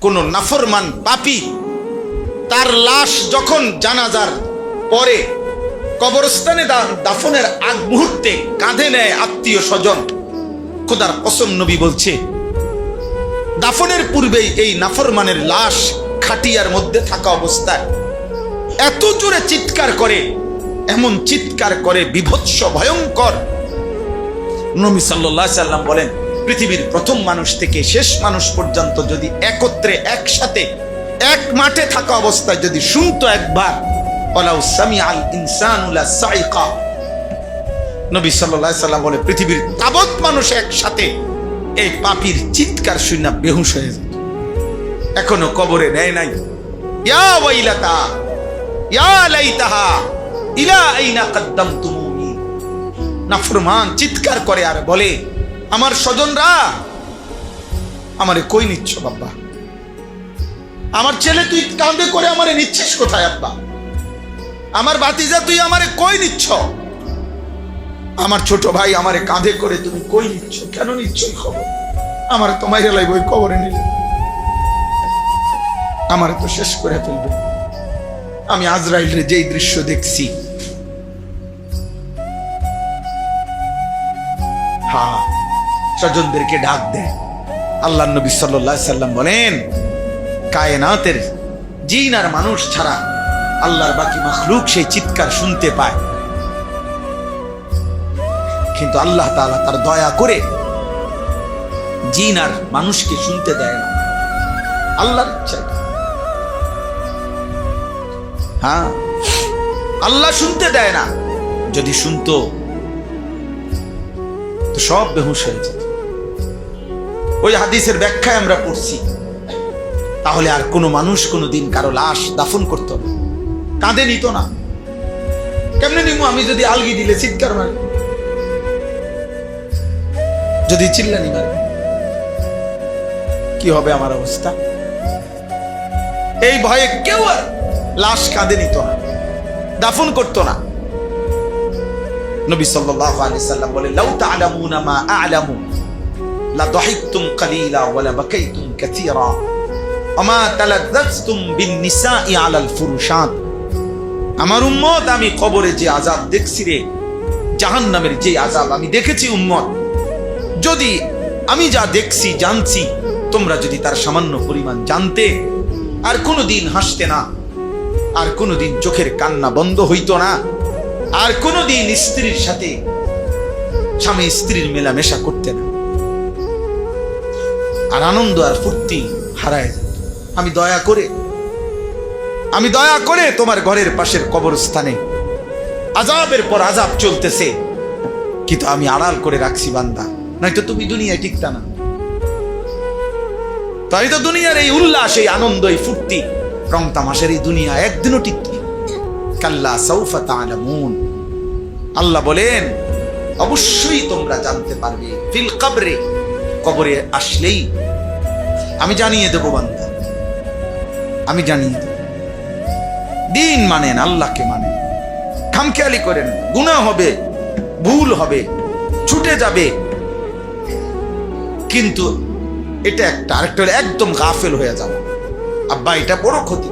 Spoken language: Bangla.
কোন নাফরমান পাপী তার লাশ যখন জানাজার পরে কবরস্থানে দাফনের আগ মুহূর্তে কাঁধে নেয় আত্মীয় স্বজন, খোদার কসম নবী বলছে দাফনের পূর্বেই এই নাফরমানের লাশ খাটিয়ার মধ্যে থাকা অবস্থায় এত জোরে চিৎকার করে, এমন চিৎকার করে বিভৎস ভয়ঙ্কর। নবী সাল্লাল্লাহু আলাইহি সাল্লাম বলেন, পৃথিবীর প্রথম মানুষ থেকে শেষ মানুষ পর্যন্ত যদি একত্রে একসাথে এক মাঠে থাকা অবস্থায় যদি শুনতো একবার, ওয়ালাউ সামিআল ইনসানু লা সাইকা, নবী সাল্লাল্লাহু আলাইহি সাল্লাম বলে পৃথিবীর তাবৎ মানুষ একসাথে এই পাপীর চিৎকার শুনে বেহুশ হয়ে যেত। এখনো কবরে নেয় নাই। ইয়া ওয়াইলাতা ইয়া লাইতাহা ইলা আইনা কদ্দামতুমুনি। নাফরমান চিৎকার করে আর বলে, আমার স্বজনরা আমারে কই নিচ্ছ বাবা? আমার ছেলে তুই কাঁধে করে আমারে নিচ্ছিস কোথায় আব্বা? আমার ভাতিজা তুই আমারে কই নিচ্ছ? আমার ছোট ভাই আমারে কাঁধে করে তুমি কই নিচ্ছ? কেন নিচ্ছ খবর? আমার তো মাইরে লাইব ওই কবরে নিলে, আমারে তো শেষ করে ফেলবে। আমি আজরাইলের যেই দৃশ্য দেখছি, হ্যাঁ, স্বজনদেরকে ডাক দেয়। আল্লাহ নবী সাল্লাল্লাহু আলাইহি সাল্লাম বলেন, কায়নাতের জিন আর মানুষ ছাড়া আল্লাহর বাকি মাখলুক সেই চিৎকার শুনতে পায়, কিন্তু আল্লাহ তাআলা তার দয়া করে জিন আর মানুষকে শুনতে দেয় না, আল্লাহর ইচ্ছা। হ্যাঁ, আল্লাহ শুনতে দেয় না। যদি শুনতো তো সব বেহুশ হয়ে যেত। ওই হাদিসের ব্যাখ্যায় আমরা পড়ছি, তাহলে আর কোনো মানুষ কোনোদিন কারো লাশ দাফন করতো না, কাঁধে নিত না। কেমনে নিমু? আমি যদি আলগি দিলে চিৎকার মারি, যদি চিল্লানি মারি, কি হবে আমার অবস্থা? এই ভয়ে কেউ আর লাশ কাঁধে নিত না, দাফন করতো না। নবী সাল্লাল্লাহু আলাইহি সাল্লাম বলেন, লাউ তা'লামুনা মা আ'লামু লা দাহিকতুম কালিলা ওয়া লা বাকাইতুম কাসীরা ওয়া মা তালাজ্জাজতুম বিন নিসাই আলাল ফুরুশাত। আমার উম্মত, আমি কবরে যে আযাব দেখছি রে, জাহান্নামের যে আযাব আমি দেখেছি উম্মত, যদি আমি যা দেখছি জানছি, তোমরা যদি তার সামান্য পরিমাণ জানতে, আর কোনোদিন হাসতে না, আর কোনোদিন চোখের কান্না বন্ধ হইতো না, আর কোনোদিন স্ত্রীর সাথে স্বামী স্ত্রীর মেলামেশা করতে না, আর আনন্দ আর ফুর্তি হারায় যেত। আমি দয়া করে তোমার ঘরের পাশের কবরস্থানে আযাবের পর আযাব চলতেছে, কিন্তু আমি আড়াল করে রাখছি বান্দা, নয়তো তুমি দুনিয়ায় টিকতা না। তাই তো দুনিয়ার এই উল্লাস, এই আনন্দ, এই ফুর্তি, রং তামাশার এই দুনিয়া একদিনও টিকতে। কাল্লা সাউফা তা'লামুন, আল্লাহ বলেন অবশ্যই তোমরা জানতে পারবে। ফিল কবরে, কবরে আসলেই আমি জানিয়ে দেব বান্দা, আমি জানিয়ে দেব। দিন মানেন, আল্লাহকে মানেন, খামখেয়ালি করেন, গুনাহ হবে, ভুল হবে, ছুটে যাবে, কিন্তু এটা একটা, আরেকটা একদম গাফেল হয়ে যাবে। আব্বা এটা বড় ক্ষতি।